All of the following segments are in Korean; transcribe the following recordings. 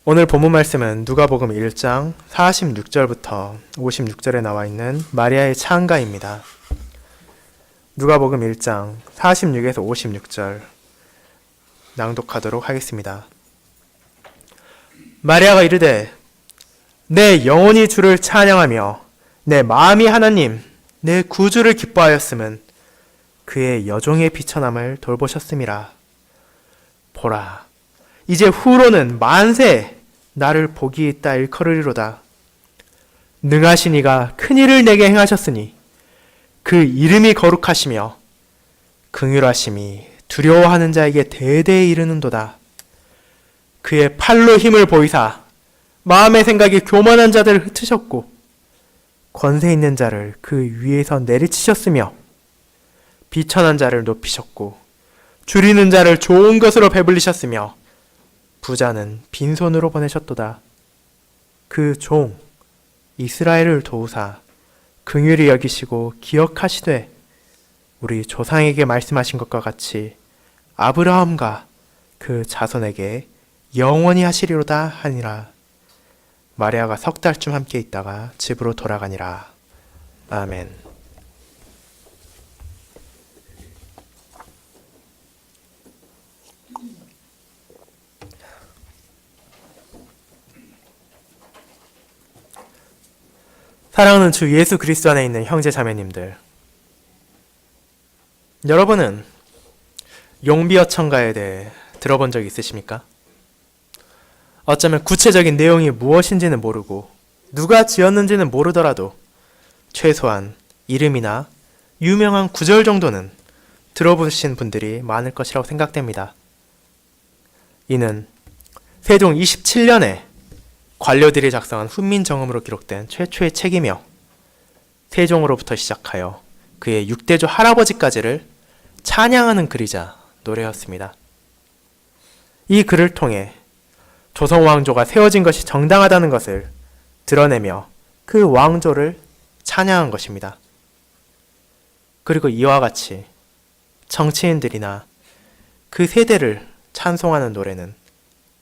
오늘 본문 말씀은 누가복음 1장 46절부터 56절에 나와 있는 마리아의 찬가입니다. 누가복음 1장 46에서 56절 낭독하도록 하겠습니다. 마리아가 이르되 내 영혼이 주를 찬양하며 내 마음이 하나님 내 구주를 기뻐하였음은 그의 여종의 비천함을 돌보셨음이라. 보라, 이제 후로는 만세 나를 복이 있다 일컬으리로다. 능하신 이가 큰일을 내게 행하셨으니 그 이름이 거룩하시며 긍휼하심이 두려워하는 자에게 대대에 이르는도다. 그의 팔로 힘을 보이사 마음의 생각이 교만한 자들을 흩으셨고 권세 있는 자를 그 위에서 내리치셨으며 비천한 자를 높이셨고 줄이는 자를 좋은 것으로 배불리셨으며 부자는 빈손으로 보내셨도다. 그 종 이스라엘을 도우사 긍휼히 여기시고 기억하시되 우리 조상에게 말씀하신 것과 같이 아브라함과 그 자손에게 영원히 하시리로다 하니라. 마리아가 석 달쯤 함께 있다가 집으로 돌아가니라. 아멘. 사랑하는 주 예수 그리스도 안에 있는 형제 자매님들, 여러분은 용비어천가에 대해 들어본 적 있으십니까? 어쩌면 구체적인 내용이 무엇인지는 모르고 누가 지었는지는 모르더라도 최소한 이름이나 유명한 구절 정도는 들어보신 분들이 많을 것이라고 생각됩니다. 이는 세종 27년에 관료들이 작성한 훈민정음으로 기록된 최초의 책이며 세종으로부터 시작하여 그의 6대조 할아버지까지를 찬양하는 글이자 노래였습니다. 이 글을 통해 조선왕조가 세워진 것이 정당하다는 것을 드러내며 그 왕조를 찬양한 것입니다. 그리고 이와 같이 정치인들이나 그 세대를 찬송하는 노래는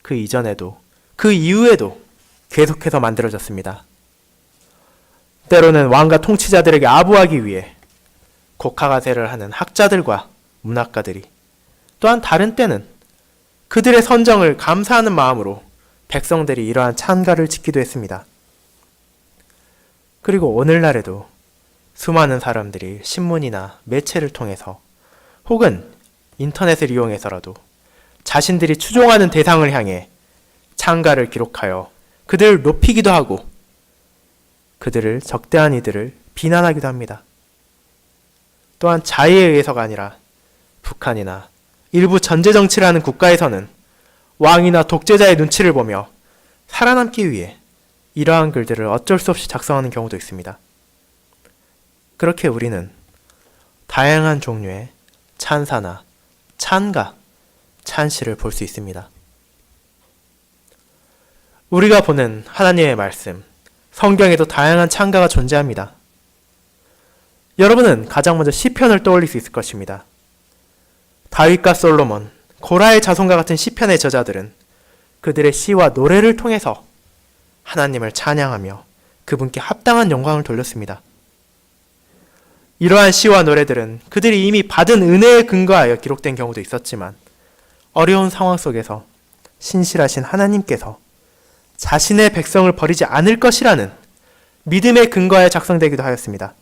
그 이전에도 그 이후에도 계속해서 만들어졌습니다. 때로는 왕과 통치자들에게 아부하기 위해 곡하가세를 하는 학자들과 문학가들이, 또한 다른 때는 그들의 선정을 감사하는 마음으로 백성들이 이러한 찬가를 짓기도 했습니다. 그리고 오늘날에도 수많은 사람들이 신문이나 매체를 통해서 혹은 인터넷을 이용해서라도 자신들이 추종하는 대상을 향해 찬가를 기록하여 그들을 높이기도 하고 그들을 적대한 이들을 비난하기도 합니다. 또한 자의에 의해서가 아니라 북한이나 일부 전제정치라는 국가에서는 왕이나 독재자의 눈치를 보며 살아남기 위해 이러한 글들을 어쩔 수 없이 작성하는 경우도 있습니다. 그렇게 우리는 다양한 종류의 찬사나 찬가, 찬시를 볼 수 있습니다. 우리가 보는 하나님의 말씀, 성경에도 다양한 찬가가 존재합니다. 여러분은 가장 먼저 시편을 떠올릴 수 있을 것입니다. 다윗과 솔로몬, 고라의 자손과 같은 시편의 저자들은 그들의 시와 노래를 통해서 하나님을 찬양하며 그분께 합당한 영광을 돌렸습니다. 이러한 시와 노래들은 그들이 이미 받은 은혜에 근거하여 기록된 경우도 있었지만 어려운 상황 속에서 신실하신 하나님께서 자신의 백성을 버리지 않을 것이라는 믿음에 근거하여 작성되기도 하였습니다.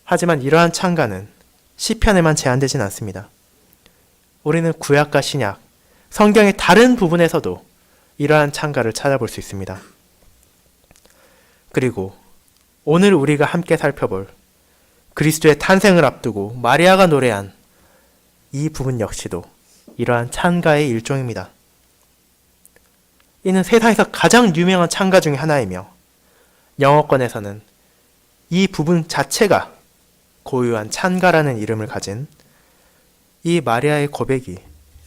하지만 이러한 찬가는 시편에만 제한되진 않습니다. 우리는 구약과 신약, 성경의 다른 부분에서도 이러한 찬가를 찾아볼 수 있습니다. 그리고 오늘 우리가 함께 살펴볼 그리스도의 탄생을 앞두고 마리아가 노래한 이 부분 역시도 이러한 찬가의 일종입니다. 이는 세상에서 가장 유명한 찬가 중에 하나이며 영어권에서는 이 부분 자체가 고유한 찬가라는 이름을 가진 이 마리아의 고백이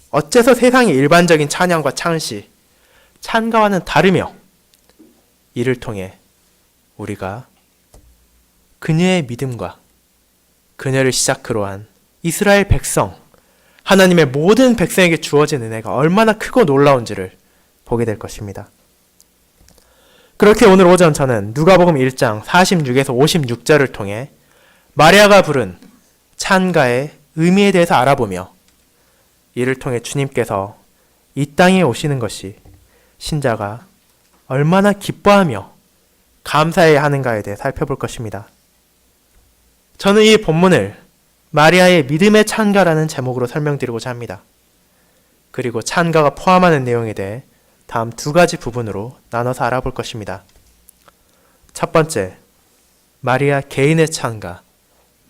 어째서 세상의 일반적인 찬양과 찬시, 찬가와는 다르며 이를 통해 우리가 그녀의 믿음과 그녀를 시작으로 한 이스라엘 백성, 하나님의 모든 백성에게 주어진 은혜가 얼마나 크고 놀라운지를 보게 될 것입니다. 그렇게 오늘 오전 저는 누가복음 1장 46에서 56절을 통해 마리아가 부른 찬가의 의미에 대해서 알아보며 이를 통해 주님께서 이 땅에 오시는 것이 신자가 얼마나 기뻐하며 감사해야 하는가에 대해 살펴볼 것입니다. 저는 이 본문을 마리아의 믿음의 찬가라는 제목으로 설명드리고자 합니다. 그리고 찬가가 포함하는 내용에 대해 다음 두 가지 부분으로 나눠서 알아볼 것입니다. 첫 번째, 마리아 개인의 찬가.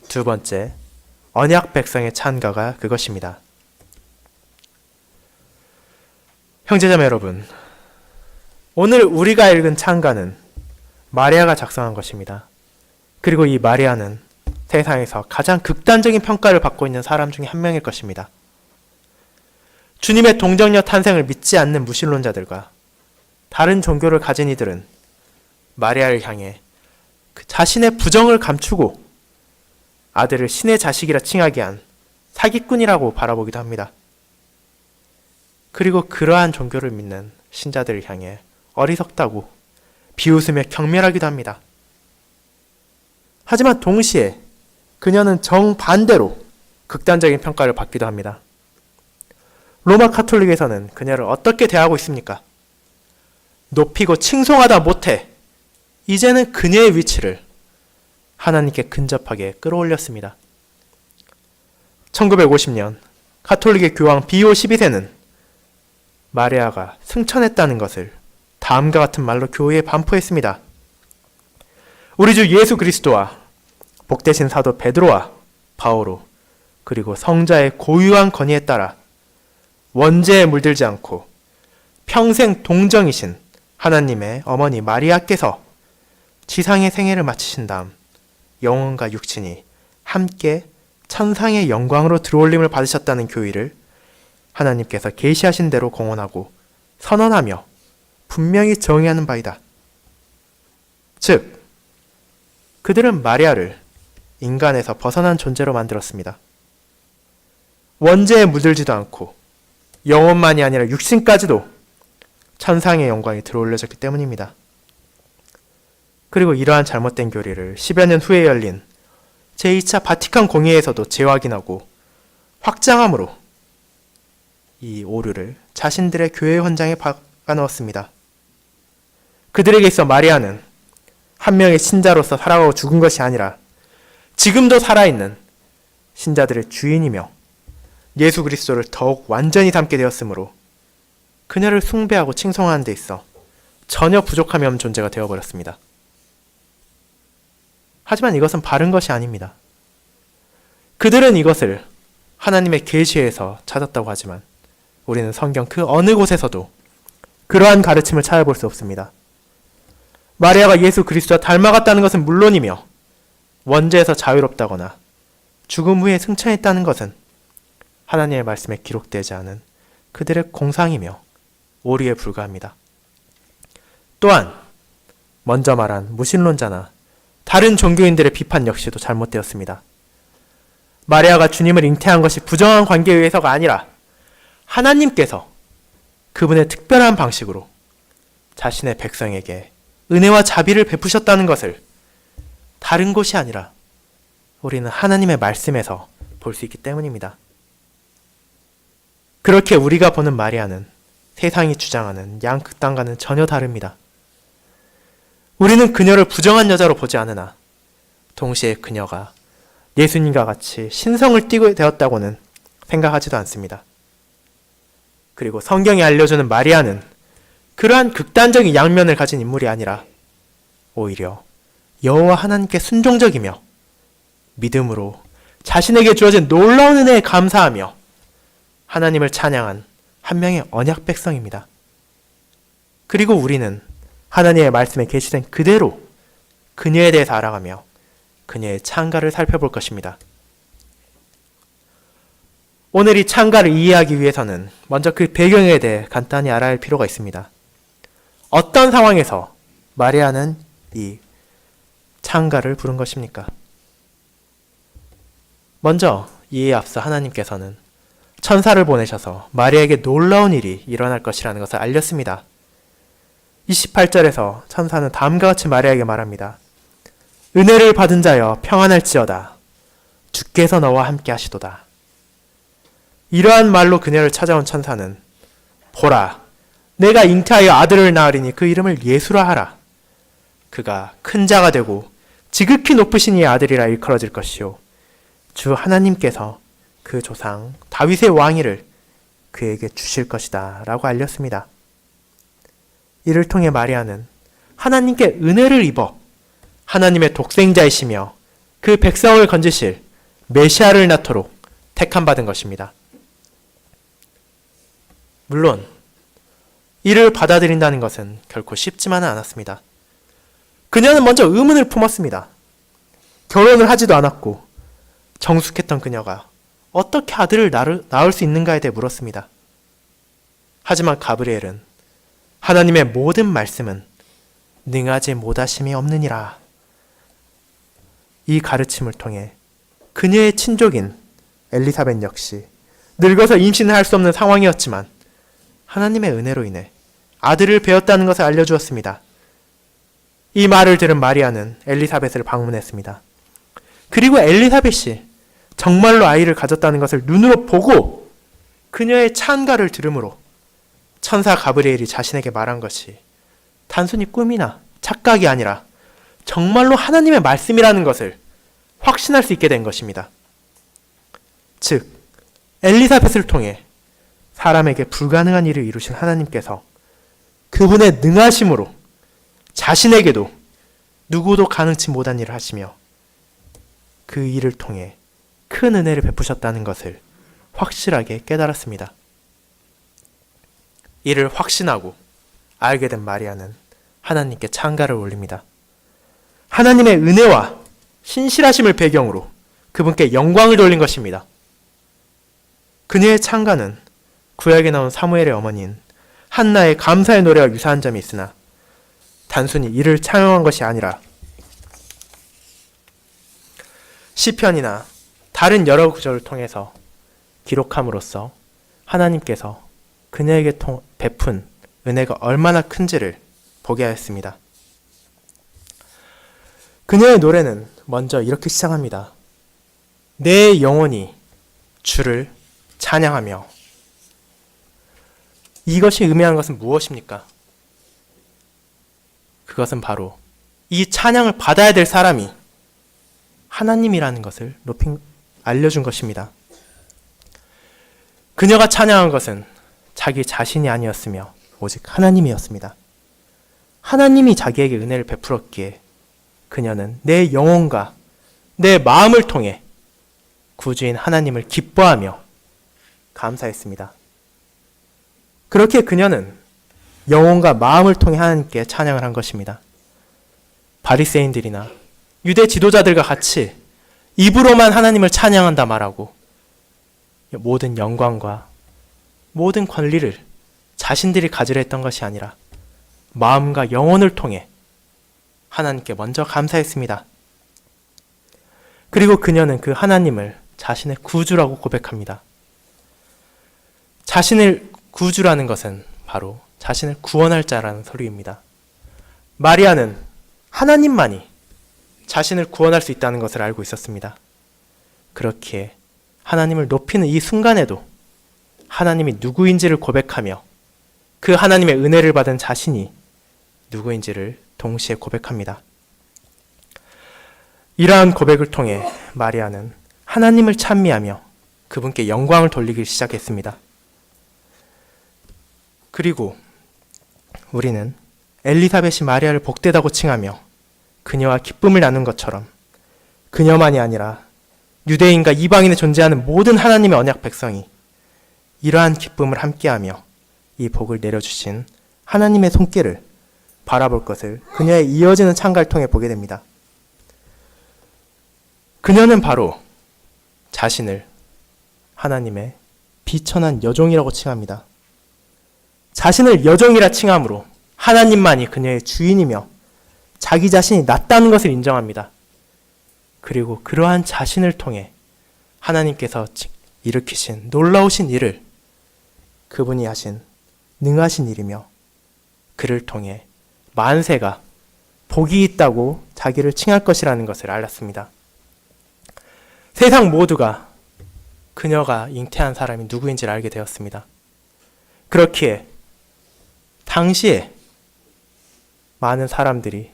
두 번째, 언약 백성의 찬가가 그것입니다. 형제자매 여러분, 오늘 우리가 읽은 찬가는 마리아가 작성한 것입니다. 그리고 이 마리아는 세상에서 가장 극단적인 평가를 받고 있는 사람 중에 한 명일 것입니다. 주님의 동정녀 탄생을 믿지 않는 무신론자들과 다른 종교를 가진 이들은 마리아를 향해 그 자신의 부정을 감추고 아들을 신의 자식이라 칭하게 한 사기꾼이라고 바라보기도 합니다. 그리고 그러한 종교를 믿는 신자들을 향해 어리석다고 비웃으며 경멸하기도 합니다. 하지만 동시에 그녀는 정반대로 극단적인 평가를 받기도 합니다. 로마 카톨릭에서는 그녀를 어떻게 대하고 있습니까? 높이고 칭송하다 못해 이제는 그녀의 위치를 하나님께 근접하게 끌어올렸습니다. 1950년 카톨릭의 교황 비오 12세는 마리아가 승천했다는 것을 다음과 같은 말로 교회에 반포했습니다. 우리 주 예수 그리스도와 복되신 사도 베드로와 바오로 그리고 성자의 고유한 건의에 따라 원죄에 물들지 않고 평생 동정이신 하나님의 어머니 마리아께서 지상의 생애를 마치신 다음 영혼과 육신이 함께 천상의 영광으로 들어올림을 받으셨다는 교의를 하나님께서 계시하신 대로 공언하고 선언하며 분명히 정의하는 바이다. 즉, 그들은 마리아를 인간에서 벗어난 존재로 만들었습니다. 원죄에 물들지도 않고 영혼만이 아니라 육신까지도 천상의 영광이 들어올려졌기 때문입니다. 그리고 이러한 잘못된 교리를 10여 년 후에 열린 제2차 바티칸 공의회에서도 재확인하고 확장함으로 이 오류를 자신들의 교회 헌장에 박아넣었습니다. 그들에게 있어 마리아는 한 명의 신자로서 살아가고 죽은 것이 아니라 지금도 살아있는 신자들의 주인이며 예수 그리스도를 더욱 완전히 닮게 되었으므로 그녀를 숭배하고 칭송하는 데 있어 전혀 부족함이 없는 존재가 되어버렸습니다. 하지만 이것은 바른 것이 아닙니다. 그들은 이것을 하나님의 계시에서 찾았다고 하지만 우리는 성경 그 어느 곳에서도 그러한 가르침을 찾아볼 수 없습니다. 마리아가 예수 그리스도와 닮아갔다는 것은 물론이며 원죄에서 자유롭다거나 죽음 후에 승천했다는 것은 하나님의 말씀에 기록되지 않은 그들의 공상이며 오류에 불과합니다. 또한 먼저 말한 무신론자나 다른 종교인들의 비판 역시도 잘못되었습니다. 마리아가 주님을 잉태한 것이 부정한 관계에 의해서가 아니라 하나님께서 그분의 특별한 방식으로 자신의 백성에게 은혜와 자비를 베푸셨다는 것을 다른 곳이 아니라 우리는 하나님의 말씀에서 볼 수 있기 때문입니다. 그렇게 우리가 보는 마리아는 세상이 주장하는 양극단과는 전혀 다릅니다. 우리는 그녀를 부정한 여자로 보지 않으나 동시에 그녀가 예수님과 같이 신성을 띠게 되었다고는 생각하지도 않습니다. 그리고 성경이 알려주는 마리아는 그러한 극단적인 양면을 가진 인물이 아니라 오히려 여호와 하나님께 순종적이며 믿음으로 자신에게 주어진 놀라운 은혜에 감사하며 하나님을 찬양한 한 명의 언약 백성입니다. 그리고 우리는 하나님의 말씀에 계시된 그대로 그녀에 대해서 알아가며 그녀의 찬가를 살펴볼 것입니다. 오늘 이 찬가를 이해하기 위해서는 먼저 그 배경에 대해 간단히 알아야 할 필요가 있습니다. 어떤 상황에서 마리아는 이 찬가를 부른 것입니까? 먼저 이에 앞서 하나님께서는 천사를 보내셔서 마리아에게 놀라운 일이 일어날 것이라는 것을 알렸습니다. 28절에서 천사는 다음과 같이 마리아에게 말합니다. 은혜를 받은 자여 평안할지어다. 주께서 너와 함께 하시도다. 이러한 말로 그녀를 찾아온 천사는 보라, 내가 잉태하여 아들을 낳으리니 그 이름을 예수라 하라. 그가 큰 자가 되고 지극히 높으신 이의 아들이라 일컬어질 것이요 주 하나님께서 그 조상 다윗의 왕위를 그에게 주실 것이다 라고 알렸습니다. 이를 통해 마리아는 하나님께 은혜를 입어 하나님의 독생자이시며 그 백성을 건지실 메시아를 낳도록 택함받은 것입니다. 물론 이를 받아들인다는 것은 결코 쉽지만은 않았습니다. 그녀는 먼저 의문을 품었습니다. 결혼을 하지도 않았고 정숙했던 그녀가 어떻게 아들을 낳을 수 있는가에 대해 물었습니다. 하지만 가브리엘은 하나님의 모든 말씀은 능하지 못하심이 없느니라. 이 가르침을 통해 그녀의 친족인 엘리사벳 역시 늙어서 임신을 할 수 없는 상황이었지만 하나님의 은혜로 인해 아들을 배웠다는 것을 알려주었습니다. 이 말을 들은 마리아는 엘리사벳을 방문했습니다. 그리고 엘리사벳이 정말로 아이를 가졌다는 것을 눈으로 보고 그녀의 찬가를 들음으로 천사 가브리엘이 자신에게 말한 것이 단순히 꿈이나 착각이 아니라 정말로 하나님의 말씀이라는 것을 확신할 수 있게 된 것입니다. 즉, 엘리사벳을 통해 사람에게 불가능한 일을 이루신 하나님께서 그분의 능하심으로 자신에게도 누구도 가능치 못한 일을 하시며 그 일을 통해 큰 은혜를 베푸셨다는 것을 확실하게 깨달았습니다. 이를 확신하고 알게 된 마리아는 하나님께 찬가를 올립니다. 하나님의 은혜와 신실하심을 배경으로 그분께 영광을 돌린 것입니다. 그녀의 찬가는 구약에 나온 사무엘의 어머니인 한나의 감사의 노래와 유사한 점이 있으나 단순히 이를 찬양한 것이 아니라 시편이나 다른 여러 구절을 통해서 기록함으로써 하나님께서 그녀에게 베푼 은혜가 얼마나 큰지를 보게 하였습니다. 그녀의 노래는 먼저 이렇게 시작합니다. 내 영혼이 주를 찬양하며. 이것이 의미하는 것은 무엇입니까? 그것은 바로 이 찬양을 받아야 될 사람이 하나님이라는 것을 높이 알려준 것입니다. 그녀가 찬양한 것은 자기 자신이 아니었으며 오직 하나님이었습니다. 하나님이 자기에게 은혜를 베풀었기에 그녀는 내 영혼과 내 마음을 통해 구주인 하나님을 기뻐하며 감사했습니다. 그렇게 그녀는 영혼과 마음을 통해 하나님께 찬양을 한 것입니다. 바리새인들이나 유대 지도자들과 같이 입으로만 하나님을 찬양한다 말하고 모든 영광과 모든 권리를 자신들이 가지려 했던 것이 아니라 마음과 영혼을 통해 하나님께 먼저 감사했습니다. 그리고 그녀는 그 하나님을 자신의 구주라고 고백합니다. 자신을 구주라는 것은 바로 자신을 구원할 자라는 소리입니다. 마리아는 하나님만이 자신을 구원할 수 있다는 것을 알고 있었습니다. 그렇기에 하나님을 높이는 이 순간에도 하나님이 누구인지를 고백하며 그 하나님의 은혜를 받은 자신이 누구인지를 동시에 고백합니다. 이러한 고백을 통해 마리아는 하나님을 찬미하며 그분께 영광을 돌리기 시작했습니다. 그리고 우리는 엘리사벳이 마리아를 복되다고 칭하며 그녀와 기쁨을 나눈 것처럼 그녀만이 아니라 유대인과 이방인에 존재하는 모든 하나님의 언약 백성이 이러한 기쁨을 함께하며 이 복을 내려주신 하나님의 손길을 바라볼 것을 그녀의 이어지는 찬가를 통해 보게 됩니다. 그녀는 바로 자신을 하나님의 비천한 여종이라고 칭합니다. 자신을 여종이라 칭함으로 하나님만이 그녀의 주인이며 자기 자신이 낫다는 것을 인정합니다. 그리고 그러한 자신을 통해 하나님께서 일으키신 놀라우신 일을 그분이 하신 능하신 일이며 그를 통해 만세가 복이 있다고 자기를 칭할 것이라는 것을 알았습니다. 세상 모두가 그녀가 잉태한 사람이 누구인지를 알게 되었습니다. 그렇기에 당시에 많은 사람들이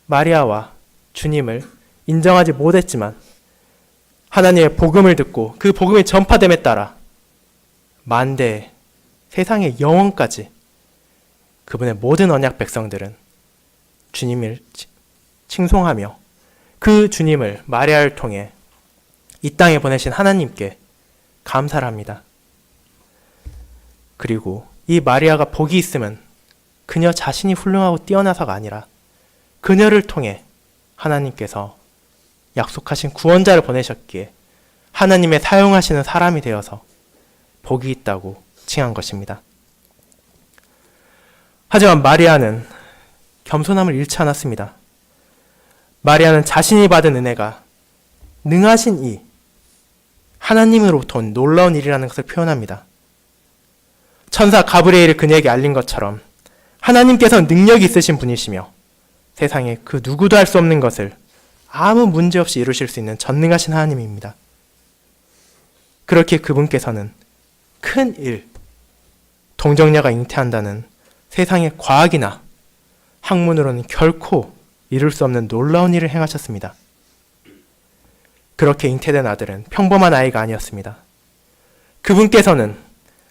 마리아와 주님을 인정하지 못했지만 하나님의 복음을 듣고 그 복음이 전파됨에 따라 만대 세상의 영원까지 그분의 모든 언약 백성들은 주님을 칭송하며 그 주님을 마리아를 통해 이 땅에 보내신 하나님께 감사를 합니다. 그리고 이 마리아가 복이 있음은 그녀 자신이 훌륭하고 뛰어나서가 아니라 그녀를 통해 하나님께서 약속하신 구원자를 보내셨기에 하나님의 사용하시는 사람이 되어서 복이 있다고 칭한 것입니다. 하지만 마리아는 겸손함을 잃지 않았습니다. 마리아는 자신이 받은 은혜가 능하신 이 하나님으로부터 온 놀라운 일이라는 것을 표현합니다. 천사 가브리엘이 그녀에게 알린 것처럼 하나님께서 능력이 있으신 분이시며 세상에 그 누구도 할 수 없는 것을 아무 문제 없이 이루실 수 있는 전능하신 하나님입니다. 그렇게 그분께서는 큰 일, 동정녀가 잉태한다는 세상의 과학이나 학문으로는 결코 이룰 수 없는 놀라운 일을 행하셨습니다. 그렇게 잉태된 아들은 평범한 아이가 아니었습니다. 그분께서는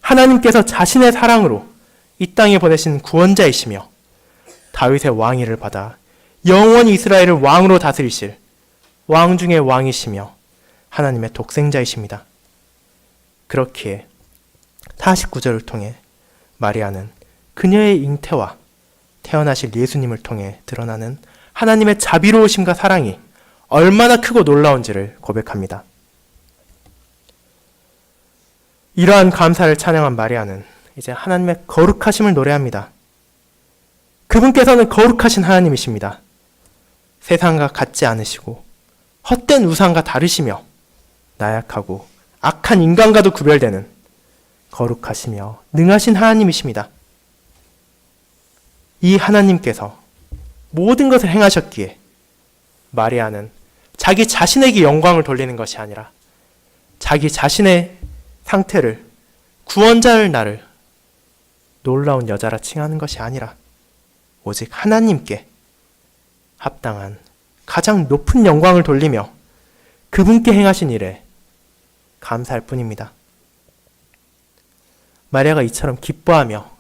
하나님께서 자신의 사랑으로 이 땅에 보내신 구원자이시며 다윗의 왕위를 받아 영원히 이스라엘을 왕으로 다스리실 왕 중의 왕이시며 하나님의 독생자이십니다. 그렇기에 49절을 통해 마리아는 그녀의 잉태와 태어나실 예수님을 통해 드러나는 하나님의 자비로우심과 사랑이 얼마나 크고 놀라운지를 고백합니다. 이러한 감사를 찬양한 마리아는 이제 하나님의 거룩하심을 노래합니다. 그분께서는 거룩하신 하나님이십니다. 세상과 같지 않으시고 헛된 우상과 다르시며 나약하고 악한 인간과도 구별되는 거룩하시며 능하신 하나님이십니다. 이 하나님께서 모든 것을 행하셨기에 마리아는 자기 자신에게 영광을 돌리는 것이 아니라 자기 자신의 상태를 구원자를 나를 놀라운 여자라 칭하는 것이 아니라 오직 하나님께 합당한 가장 높은 영광을 돌리며 그분께 행하신 일에 감사할 뿐입니다. 마리아가 이처럼 기뻐하며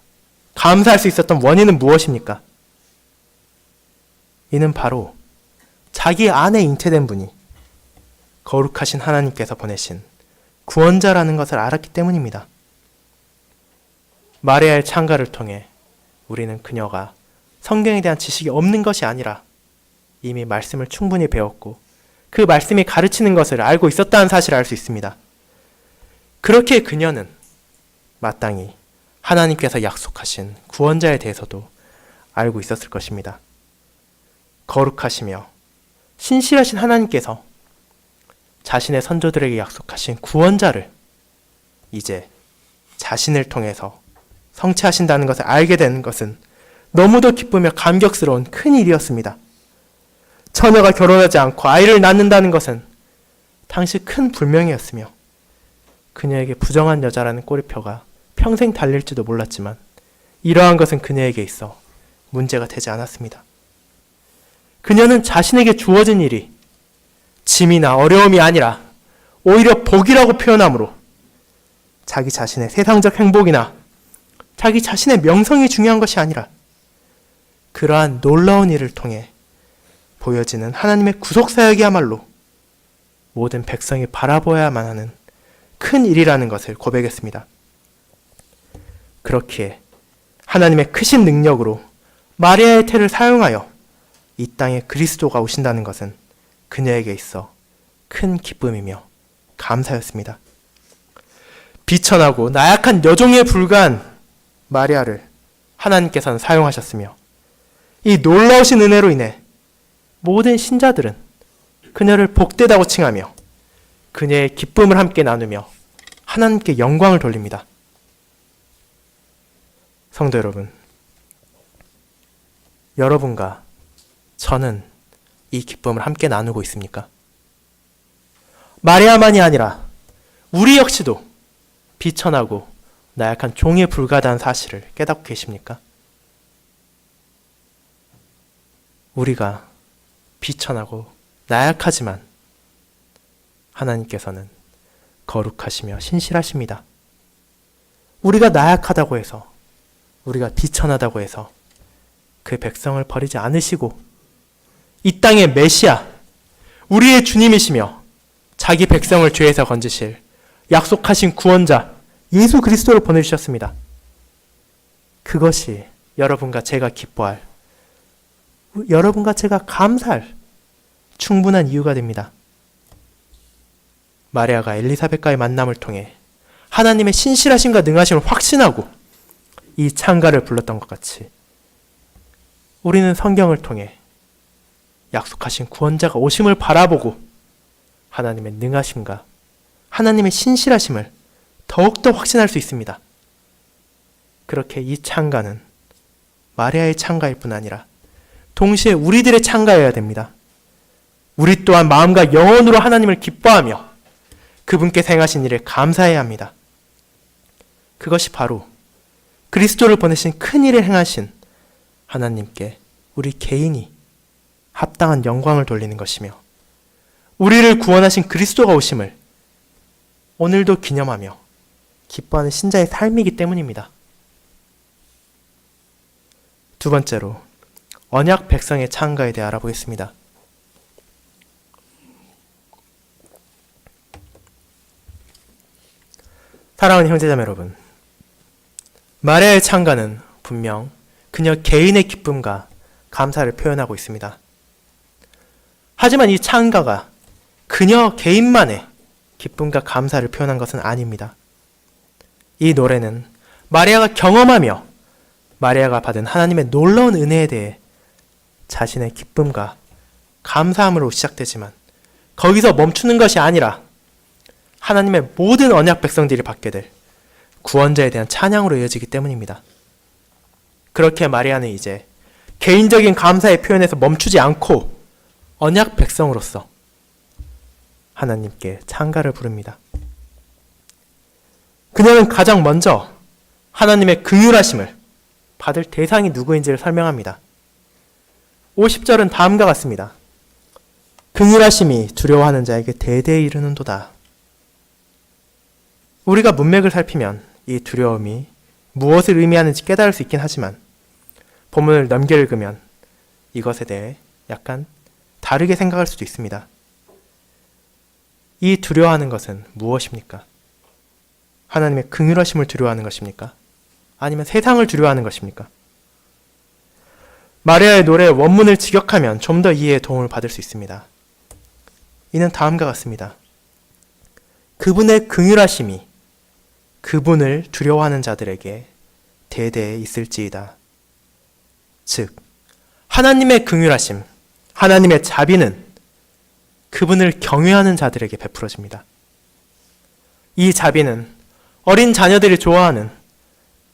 감사할 수 있었던 원인은 무엇입니까? 이는 바로 자기 안에 잉태된 분이 거룩하신 하나님께서 보내신 구원자라는 것을 알았기 때문입니다. 마리아의 창가를 통해 우리는 그녀가 성경에 대한 지식이 없는 것이 아니라 이미 말씀을 충분히 배웠고 그 말씀이 가르치는 것을 알고 있었다는 사실을 알 수 있습니다. 그렇게 그녀는 마땅히 하나님께서 약속하신 구원자에 대해서도 알고 있었을 것입니다. 거룩하시며 신실하신 하나님께서 자신의 선조들에게 약속하신 구원자를 이제 자신을 통해서 성취하신다는 것을 알게 되는 것은 너무도 기쁘며 감격스러운 큰 일이었습니다. 처녀가 결혼하지 않고 아이를 낳는다는 것은 당시 큰 불명이었으며 그녀에게 부정한 여자라는 꼬리표가 평생 달릴지도 몰랐지만 이러한 것은 그녀에게 있어 문제가 되지 않았습니다. 그녀는 자신에게 주어진 일이 짐이나 어려움이 아니라 오히려 복이라고 표현하므로 자기 자신의 세상적 행복이나 자기 자신의 명성이 중요한 것이 아니라 그러한 놀라운 일을 통해 보여지는 하나님의 구속사역이야말로 모든 백성이 바라보아야만 하는 큰 일이라는 것을 고백했습니다. 그렇기에 하나님의 크신 능력으로 마리아의 태를 사용하여 이 땅에 그리스도가 오신다는 것은 그녀에게 있어 큰 기쁨이며 감사였습니다. 비천하고 나약한 여종에 불과한 마리아를 하나님께서는 사용하셨으며 이 놀라우신 은혜로 인해 모든 신자들은 그녀를 복되다고 칭하며 그녀의 기쁨을 함께 나누며 하나님께 영광을 돌립니다. 성도 여러분, 여러분과 저는 이 기쁨을 함께 나누고 있습니까? 마리아만이 아니라 우리 역시도 비천하고 나약한 종에 불과하다는 사실을 깨닫고 계십니까? 우리가 비천하고 나약하지만 하나님께서는 거룩하시며 신실하십니다. 우리가 나약하다고 해서, 우리가 비천하다고 해서 그 백성을 버리지 않으시고 이 땅의 메시아, 우리의 주님이시며 자기 백성을 죄에서 건지실 약속하신 구원자 예수 그리스도를 보내주셨습니다. 그것이 여러분과 제가 기뻐할, 여러분과 제가 감사할 충분한 이유가 됩니다. 마리아가 엘리사벳과의 만남을 통해 하나님의 신실하심과 능하심을 확신하고 이 찬가를 불렀던 것 같이 우리는 성경을 통해 약속하신 구원자가 오심을 바라보고 하나님의 능하심과 하나님의 신실하심을 더욱더 확신할 수 있습니다. 그렇게 이 찬가는 마리아의 찬가일 뿐 아니라 동시에 우리들의 찬가여야 됩니다. 우리 또한 마음과 영혼으로 하나님을 기뻐하며 그분께 행하신 일에 감사해야 합니다. 그것이 바로 그리스도를 보내신 큰 일을 행하신 하나님께 우리 개인이 합당한 영광을 돌리는 것이며 우리를 구원하신 그리스도가 오심을 오늘도 기념하며 기뻐하는 신자의 삶이기 때문입니다. 두 번째로 언약 백성의 찬가에 대해 알아보겠습니다. 사랑하는 형제자매 여러분, 마리아의 찬가는 분명 그녀 개인의 기쁨과 감사를 표현하고 있습니다. 하지만 이 찬가가 그녀 개인만의 기쁨과 감사를 표현한 것은 아닙니다. 이 노래는 마리아가 경험하며 마리아가 받은 하나님의 놀라운 은혜에 대해 자신의 기쁨과 감사함으로 시작되지만 거기서 멈추는 것이 아니라 하나님의 모든 언약 백성들이 받게 될 구원자에 대한 찬양으로 이어지기 때문입니다. 그렇게 마리아는 이제 개인적인 감사의 표현에서 멈추지 않고 언약 백성으로서 하나님께 찬가를 부릅니다. 그녀는 가장 먼저 하나님의 긍휼하심을 받을 대상이 누구인지를 설명합니다. 50절은 다음과 같습니다. 긍휼하심이 두려워하는 자에게 대대에 이르는도다. 우리가 문맥을 살피면 이 두려움이 무엇을 의미하는지 깨달을 수 있긴 하지만 본문을 넘겨 읽으면 이것에 대해 약간 다르게 생각할 수도 있습니다. 이 두려워하는 것은 무엇입니까? 하나님의 긍휼하심을 두려워하는 것입니까? 아니면 세상을 두려워하는 것입니까? 마리아의 노래의 원문을 직역하면 좀 더 이해에 도움을 받을 수 있습니다. 이는 다음과 같습니다. 그분의 긍휼하심이 그분을 두려워하는 자들에게 대대에 있을지이다. 즉, 하나님의 긍휼하심, 하나님의 자비는 그분을 경외하는 자들에게 베풀어집니다. 이 자비는 어린 자녀들이 좋아하는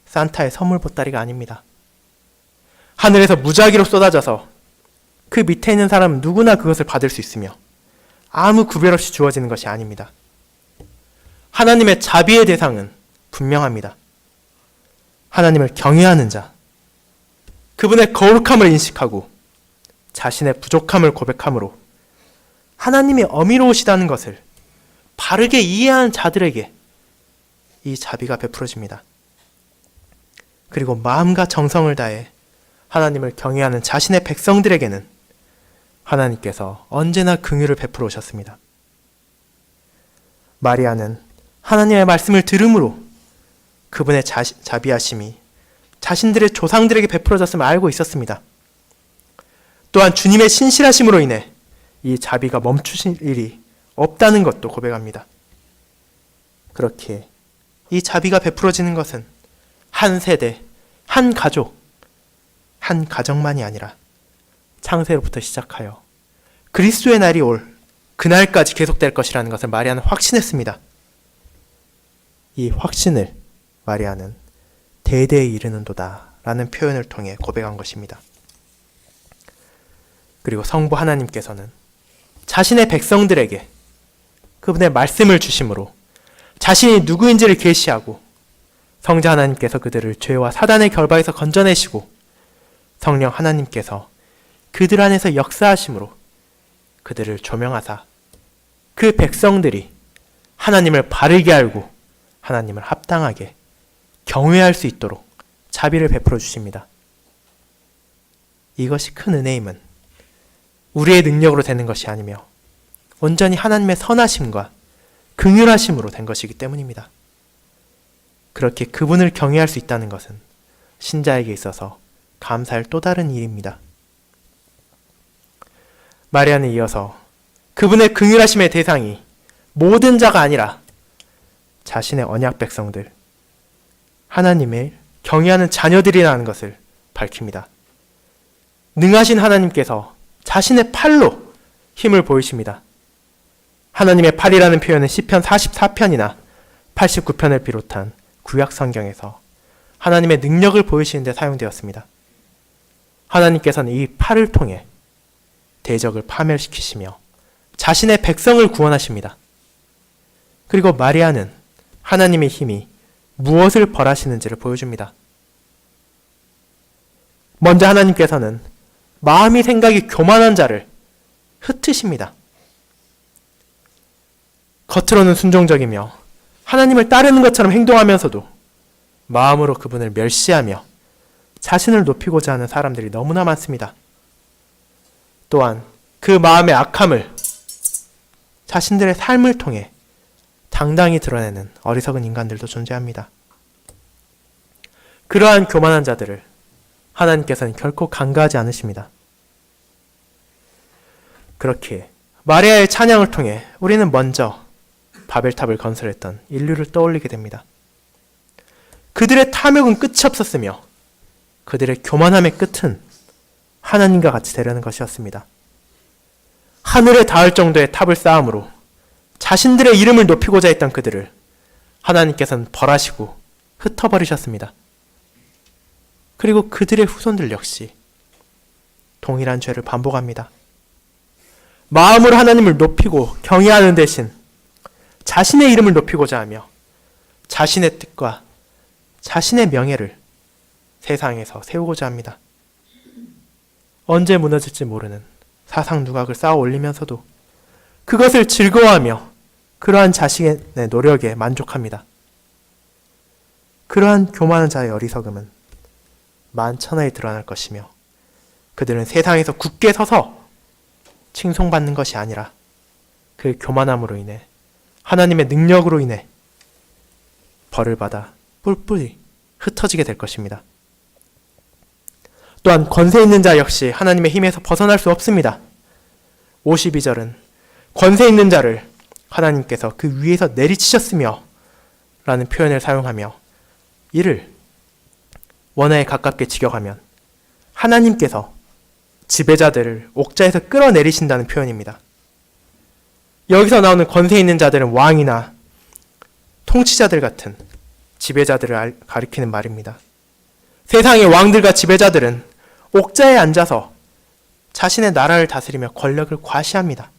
산타의 선물 보따리가 아닙니다. 하늘에서 무작위로 쏟아져서 그 밑에 있는 사람은 누구나 그것을 받을 수 있으며 아무 구별 없이 주어지는 것이 아닙니다. 하나님의 자비의 대상은 분명합니다. 하나님을 경외하는 자, 그분의 거룩함을 인식하고 자신의 부족함을 고백함으로 하나님이 어미로우시다는 것을 바르게 이해하는 자들에게 이 자비가 베풀어집니다. 그리고 마음과 정성을 다해 하나님을 경외하는 자신의 백성들에게는 하나님께서 언제나 긍휼을 베풀어 오셨습니다. 마리아는 하나님의 말씀을 들음으로 그분의 자비하심이 자신들의 조상들에게 베풀어졌음을 알고 있었습니다. 또한 주님의 신실하심으로 인해 이 자비가 멈추실 일이 없다는 것도 고백합니다. 그렇게 이 자비가 베풀어지는 것은 한 세대, 한 가족, 한 가정만이 아니라 창세로부터 시작하여 그리스도의 날이 올 그날까지 계속될 것이라는 것을 마리아는 확신했습니다. 이 확신을 마리아는 대대에 이르는도다 라는 표현을 통해 고백한 것입니다. 그리고 성부 하나님께서는 자신의 백성들에게 그분의 말씀을 주심으로 자신이 누구인지를 계시하고 성자 하나님께서 그들을 죄와 사단의 결박에서 건져내시고 성령 하나님께서 그들 안에서 역사하심으로 그들을 조명하사 그 백성들이 하나님을 바르게 알고 하나님을 합당하게 경외할 수 있도록 자비를 베풀어 주십니다. 이것이 큰 은혜임은 우리의 능력으로 되는 것이 아니며 온전히 하나님의 선하심과 긍휼하심으로 된 것이기 때문입니다. 그렇게 그분을 경외할 수 있다는 것은 신자에게 있어서 감사할 또 다른 일입니다. 마리아는 이어서 그분의 긍휼하심의 대상이 모든 자가 아니라 자신의 언약 백성들, 하나님을 경외하는 자녀들이라는 것을 밝힙니다. 능하신 하나님께서 자신의 팔로 힘을 보이십니다. 하나님의 팔이라는 표현은 시편 44편이나 89편을 비롯한 구약 성경에서 하나님의 능력을 보이시는 데 사용되었습니다. 하나님께서는 이 팔을 통해 대적을 파멸시키시며 자신의 백성을 구원하십니다. 그리고 마리아는 하나님의 힘이 무엇을 벌하시는지를 보여줍니다. 먼저 하나님께서는 마음이 생각이 교만한 자를 흩으십니다. 겉으로는 순종적이며 하나님을 따르는 것처럼 행동하면서도 마음으로 그분을 멸시하며 자신을 높이고자 하는 사람들이 너무나 많습니다. 또한 그 마음의 악함을 자신들의 삶을 통해 당당히 드러내는 어리석은 인간들도 존재합니다. 그러한 교만한 자들을 하나님께서는 결코 간과하지 않으십니다. 그렇게 마리아의 찬양을 통해 우리는 먼저 바벨탑을 건설했던 인류를 떠올리게 됩니다. 그들의 탐욕은 끝이 없었으며 그들의 교만함의 끝은 하나님과 같이 되려는 것이었습니다. 하늘에 닿을 정도의 탑을 쌓음으로 자신들의 이름을 높이고자 했던 그들을 하나님께서는 벌하시고 흩어버리셨습니다. 그리고 그들의 후손들 역시 동일한 죄를 반복합니다. 마음으로 하나님을 높이고 경외하는 대신 자신의 이름을 높이고자 하며 자신의 뜻과 자신의 명예를 세상에서 세우고자 합니다. 언제 무너질지 모르는 사상 누각을 쌓아 올리면서도 그것을 즐거워하며 그러한 자신의 노력에 만족합니다. 그러한 교만한 자의 어리석음은 만천하에 드러날 것이며 그들은 세상에서 굳게 서서 칭송받는 것이 아니라 그 교만함으로 인해 하나님의 능력으로 인해 벌을 받아 뿔뿔이 흩어지게 될 것입니다. 또한 권세 있는 자 역시 하나님의 힘에서 벗어날 수 없습니다. 52절은 권세 있는 자를 하나님께서 그 위에서 내리치셨으며 라는 표현을 사용하며 이를 원화에 가깝게 직역하면 하나님께서 지배자들을 옥자에서 끌어내리신다는 표현입니다. 여기서 나오는 권세 있는 자들은 왕이나 통치자들 같은 지배자들을 가리키는 말입니다. 세상의 왕들과 지배자들은 옥자에 앉아서 자신의 나라를 다스리며 권력을 과시합니다.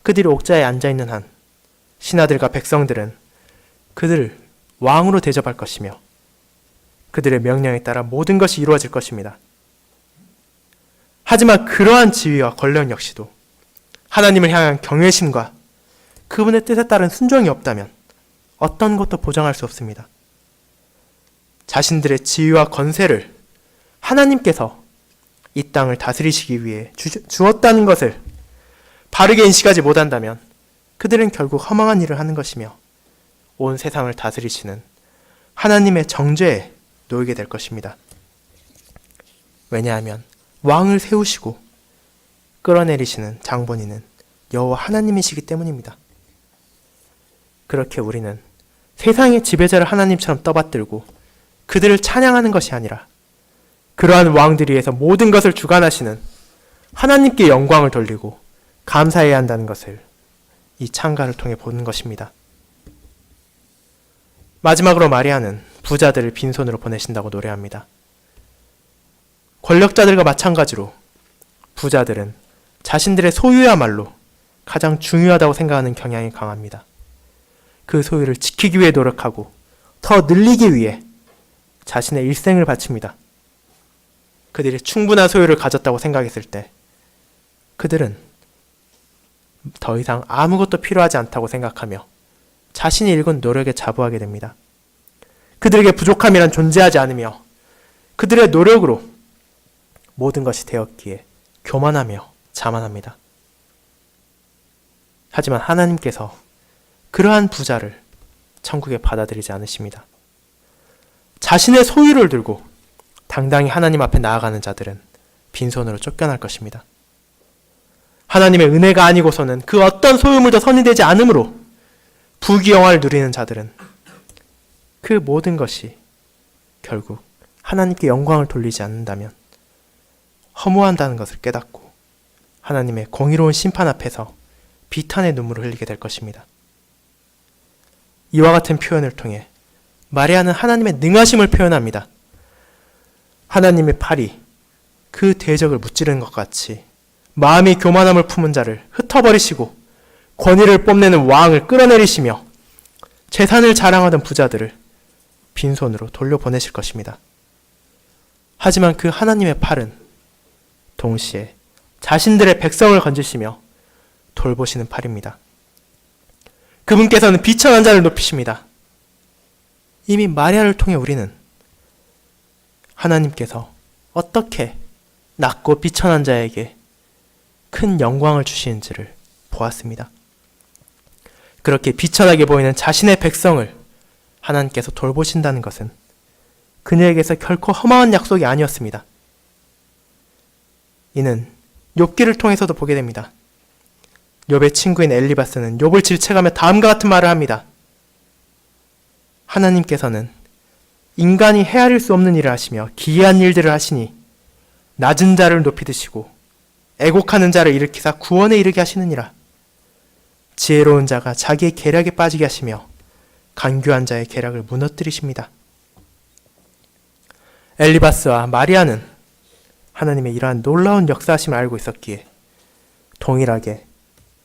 그들이 옥자에 앉아있는 한 신하들과 백성들은 그들을 왕으로 대접할 것이며 그들의 명령에 따라 모든 것이 이루어질 것입니다. 하지만 그러한 지위와 권력 역시도 하나님을 향한 경외심과 그분의 뜻에 따른 순종이 없다면 어떤 것도 보장할 수 없습니다. 자신들의 지위와 권세를 하나님께서 이 땅을 다스리시기 위해 주었다는 것을 바르게 인식하지 못한다면 그들은 결국 허망한 일을 하는 것이며 온 세상을 다스리시는 하나님의 정죄에 놓이게 될 것입니다. 왜냐하면 왕을 세우시고 끌어내리시는 장본인은 여호와 하나님이시기 때문입니다. 그렇게 우리는 세상의 지배자를 하나님처럼 떠받들고 그들을 찬양하는 것이 아니라 그러한 왕들 위에서 모든 것을 주관하시는 하나님께 영광을 돌리고 감사해야 한다는 것을 이 찬가를 통해 보는 것입니다. 마지막으로 마리아는 부자들을 빈손으로 보내신다고 노래합니다. 권력자들과 마찬가지로 부자들은 자신들의 소유야말로 가장 중요하다고 생각하는 경향이 강합니다. 그 소유를 지키기 위해 노력하고 더 늘리기 위해 자신의 일생을 바칩니다. 그들이 충분한 소유를 가졌다고 생각했을 때 그들은 더 이상 아무것도 필요하지 않다고 생각하며 자신이 일군 노력에 자부하게 됩니다. 그들에게 부족함이란 존재하지 않으며 그들의 노력으로 모든 것이 되었기에 교만하며 자만합니다. 하지만 하나님께서 그러한 부자를 천국에 받아들이지 않으십니다. 자신의 소유를 들고 당당히 하나님 앞에 나아가는 자들은 빈손으로 쫓겨날 것입니다. 하나님의 은혜가 아니고서는 그 어떤 소유물도 선이 되지 않으므로 부귀영화를 누리는 자들은 그 모든 것이 결국 하나님께 영광을 돌리지 않는다면 허무한다는 것을 깨닫고 하나님의 공의로운 심판 앞에서 비탄의 눈물을 흘리게 될 것입니다. 이와 같은 표현을 통해 마리아는 하나님의 능하심을 표현합니다. 하나님의 팔이 그 대적을 무찌르는 것 같이 마음이 교만함을 품은 자를 흩어버리시고 권위를 뽐내는 왕을 끌어내리시며 재산을 자랑하던 부자들을 빈손으로 돌려보내실 것입니다. 하지만 그 하나님의 팔은 동시에 자신들의 백성을 건지시며 돌보시는 팔입니다. 그분께서는 비천한 자를 높이십니다. 이미 마리아를 통해 우리는 하나님께서 어떻게 낮고 비천한 자에게 큰 영광을 주시는지를 보았습니다. 그렇게 비천하게 보이는 자신의 백성을 하나님께서 돌보신다는 것은 그녀에게서 결코 허망한 약속이 아니었습니다. 이는 욥기를 통해서도 보게 됩니다. 욥의 친구인 엘리바스는 욥을 질책하며 다음과 같은 말을 합니다. 하나님께서는 인간이 헤아릴 수 없는 일을 하시며 기이한 일들을 하시니 낮은 자를 높이 드시고 애곡하는 자를 일으키사 구원에 이르게 하시느니라. 지혜로운 자가 자기의 계략에 빠지게 하시며 간교한 자의 계략을 무너뜨리십니다. 엘리바스와 마리아는 하나님의 이러한 놀라운 역사하심을 알고 있었기에 동일하게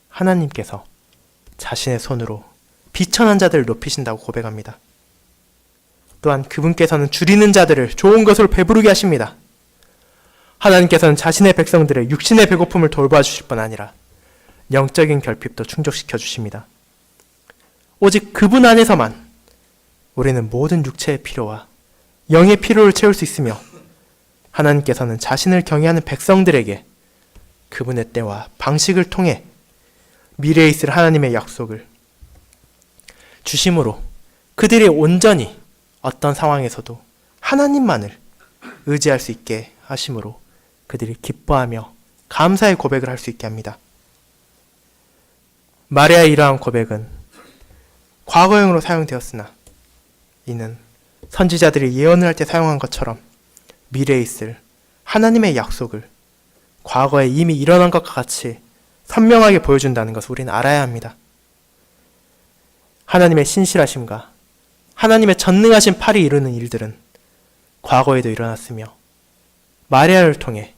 하나님께서 자신의 손으로 비천한 자들을 높이신다고 고백합니다. 또한 그분께서는 줄이는 자들을 좋은 것으로 배부르게 하십니다. 하나님께서는 자신의 백성들의 육신의 배고픔을 돌봐 주실 뿐 아니라 영적인 결핍도 충족시켜 주십니다. 오직 그분 안에서만 우리는 모든 육체의 필요와 영의 필요를 채울 수 있으며 하나님께서는 자신을 경외하는 백성들에게 그분의 때와 방식을 통해 미래에 있을 하나님의 약속을 주심으로 그들이 온전히 어떤 상황에서도 하나님만을 의지할 수 있게 하심으로 그들이 기뻐하며 감사의 고백을 할 수 있게 합니다. 마리아의 이러한 고백은 과거형으로 사용되었으나 이는 선지자들이 예언을 할 때 사용한 것처럼 미래에 있을 하나님의 약속을 과거에 이미 일어난 것과 같이 선명하게 보여준다는 것을 우리는 알아야 합니다. 하나님의 신실하심과 하나님의 전능하신 팔이 이루는 일들은 과거에도 일어났으며 마리아를 통해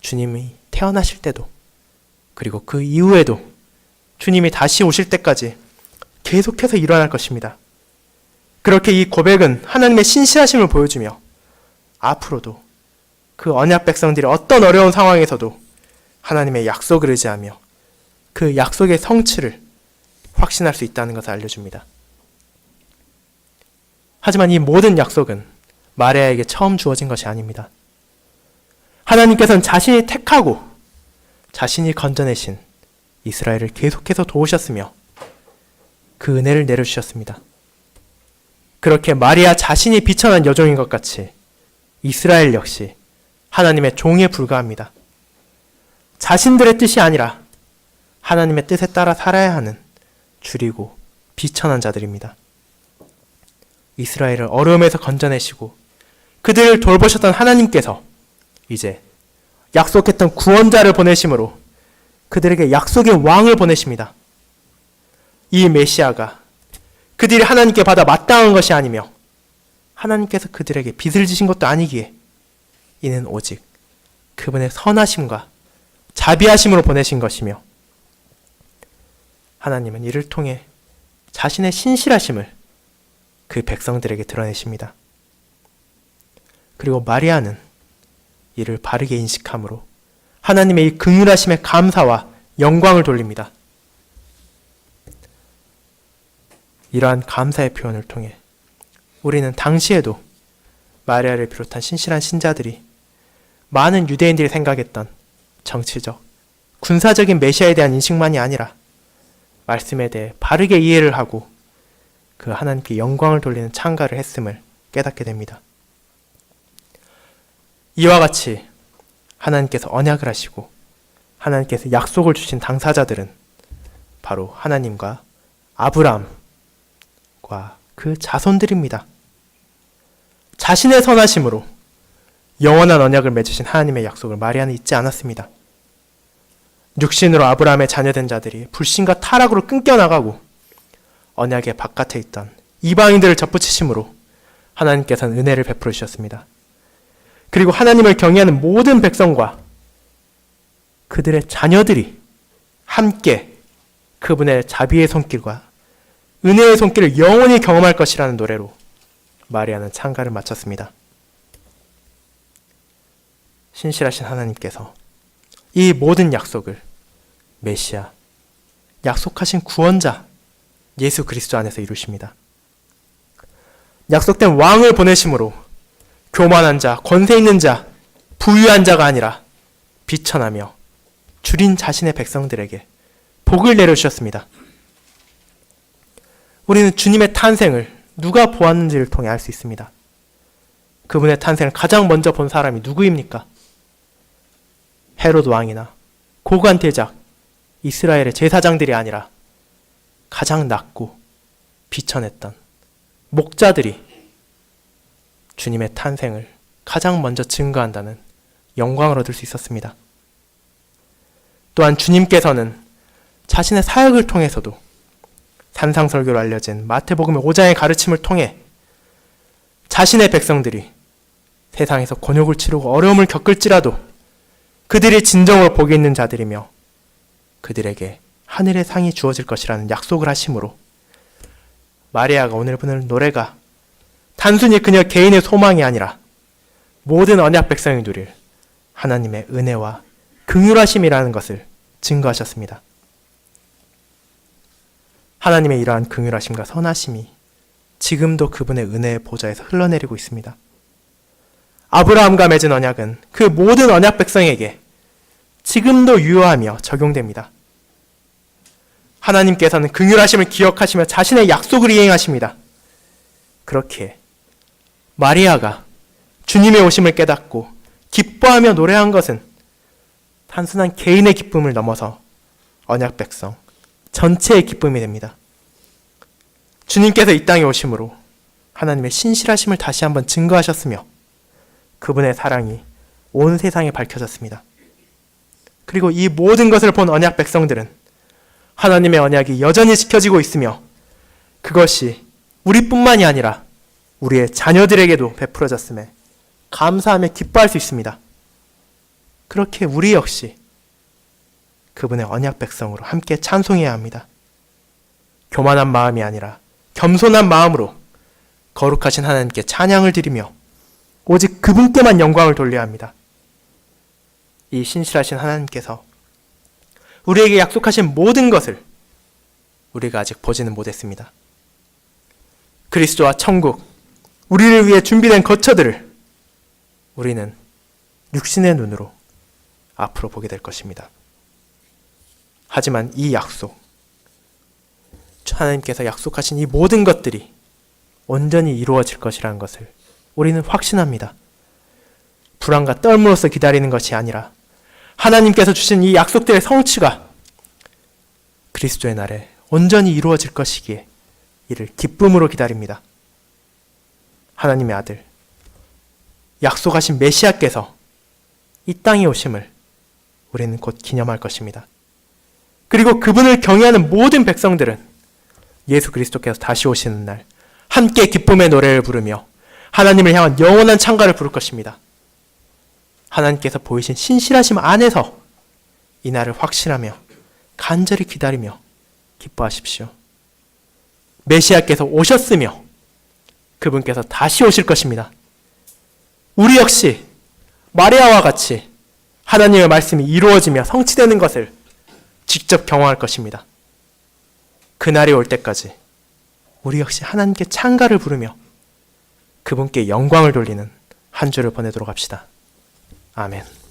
주님이 태어나실 때도 그리고 그 이후에도 주님이 다시 오실 때까지 계속해서 일어날 것입니다. 그렇게 이 고백은 하나님의 신실하심을 보여주며 앞으로도 그 언약 백성들이 어떤 어려운 상황에서도 하나님의 약속을 의지하며 그 약속의 성취를 확신할 수 있다는 것을 알려줍니다. 하지만 이 모든 약속은 마리아에게 처음 주어진 것이 아닙니다. 하나님께서는 자신이 택하고 자신이 건져내신 이스라엘을 계속해서 도우셨으며 그 은혜를 내려주셨습니다. 그렇게 마리아 자신이 비천한 여종인 것 같이 이스라엘 역시 하나님의 종에 불과합니다. 자신들의 뜻이 아니라 하나님의 뜻에 따라 살아야 하는 줄이고 비천한 자들입니다. 이스라엘을 어려움에서 건져내시고 그들을 돌보셨던 하나님께서 이제 약속했던 구원자를 보내심으로 그들에게 약속의 왕을 보내십니다. 이 메시아가 그들이 하나님께 받아 마땅한 것이 아니며 하나님께서 그들에게 빚을 지신 것도 아니기에 이는 오직 그분의 선하심과 자비하심으로 보내신 것이며 하나님은 이를 통해 자신의 신실하심을 그 백성들에게 드러내십니다. 그리고 마리아는 이를 바르게 인식함으로 하나님의 이 긍휼하심에 감사와 영광을 돌립니다. 이러한 감사의 표현을 통해 우리는 당시에도 마리아를 비롯한 신실한 신자들이 많은 유대인들이 생각했던 정치적, 군사적인 메시아에 대한 인식만이 아니라 말씀에 대해 바르게 이해를 하고 그 하나님께 영광을 돌리는 찬가를 했음을 깨닫게 됩니다. 이와 같이 하나님께서 언약을 하시고 하나님께서 약속을 주신 당사자들은 바로 하나님과 아브라함과 그 자손들입니다. 자신의 선하심으로 영원한 언약을 맺으신 하나님의 약속을 마리아는 잊지 않았습니다. 육신으로 아브라함의 자녀된 자들이 불신과 타락으로 끊겨나가고 언약의 바깥에 있던 이방인들을 접붙이심으로 하나님께서는 은혜를 베풀어 주셨습니다. 그리고 하나님을 경외하는 모든 백성과 그들의 자녀들이 함께 그분의 자비의 손길과 은혜의 손길을 영원히 경험할 것이라는 노래로 마리아는 찬가를 마쳤습니다. 신실하신 하나님께서 이 모든 약속을 메시아, 약속하신 구원자 예수 그리스도 안에서 이루십니다. 약속된 왕을 보내심으로 교만한 자, 권세 있는 자, 부유한 자가 아니라 비천하며 줄인 자신의 백성들에게 복을 내려주셨습니다. 우리는 주님의 탄생을 누가 보았는지를 통해 알 수 있습니다. 그분의 탄생을 가장 먼저 본 사람이 누구입니까? 헤롯 왕이나 고관 대작, 이스라엘의 제사장들이 아니라 가장 낮고 비천했던 목자들이 주님의 탄생을 가장 먼저 증거한다는 영광을 얻을 수 있었습니다. 또한 주님께서는 자신의 사역을 통해서도 산상설교로 알려진 마태복음의 5장의 가르침을 통해 자신의 백성들이 세상에서 곤욕을 치르고 어려움을 겪을지라도 그들이 진정으로 복이 있는 자들이며 그들에게 하늘의 상이 주어질 것이라는 약속을 하심으로 마리아가 오늘 부르는 노래가 단순히 그녀 개인의 소망이 아니라 모든 언약 백성이 누릴 하나님의 은혜와 긍휼하심이라는 것을 증거하셨습니다. 하나님의 이러한 긍휼하심과 선하심이 지금도 그분의 은혜의 보좌에서 흘러내리고 있습니다. 아브라함과 맺은 언약은 그 모든 언약 백성에게 지금도 유효하며 적용됩니다. 하나님께서는 긍휼하심을 기억하시며 자신의 약속을 이행하십니다. 그렇게 마리아가 주님의 오심을 깨닫고 기뻐하며 노래한 것은 단순한 개인의 기쁨을 넘어서 언약 백성 전체의 기쁨이 됩니다. 주님께서 이 땅에 오심으로 하나님의 신실하심을 다시 한번 증거하셨으며 그분의 사랑이 온 세상에 밝혀졌습니다. 그리고 이 모든 것을 본 언약 백성들은 하나님의 언약이 여전히 지켜지고 있으며 그것이 우리뿐만이 아니라 우리의 자녀들에게도 베풀어졌음에 감사하며 기뻐할 수 있습니다. 그렇게 우리 역시 그분의 언약 백성으로 함께 찬송해야 합니다. 교만한 마음이 아니라 겸손한 마음으로 거룩하신 하나님께 찬양을 드리며 오직 그분께만 영광을 돌려야 합니다. 이 신실하신 하나님께서 우리에게 약속하신 모든 것을 우리가 아직 보지는 못했습니다. 그리스도와 천국, 우리를 위해 준비된 거처들을 우리는 육신의 눈으로 앞으로 보게 될 것입니다. 하지만 이 약속, 하나님께서 약속하신 이 모든 것들이 온전히 이루어질 것이라는 것을 우리는 확신합니다. 불안과 떨므로써 기다리는 것이 아니라 하나님께서 주신 이 약속들의 성취가 그리스도의 날에 온전히 이루어질 것이기에 이를 기쁨으로 기다립니다. 하나님의 아들, 약속하신 메시아께서 이 땅에 오심을 우리는 곧 기념할 것입니다. 그리고 그분을 경외하는 모든 백성들은 예수 그리스도께서 다시 오시는 날 함께 기쁨의 노래를 부르며 하나님을 향한 영원한 찬가를 부를 것입니다. 하나님께서 보이신 신실하심 안에서 이 날을 확신하며 간절히 기다리며 기뻐하십시오. 메시아께서 오셨으며 그분께서 다시 오실 것입니다. 우리 역시 마리아와 같이 하나님의 말씀이 이루어지며 성취되는 것을 직접 경험할 것입니다. 그날이 올 때까지 우리 역시 하나님께 찬가를 부르며 그분께 영광을 돌리는 한 주를 보내도록 합시다. 아멘.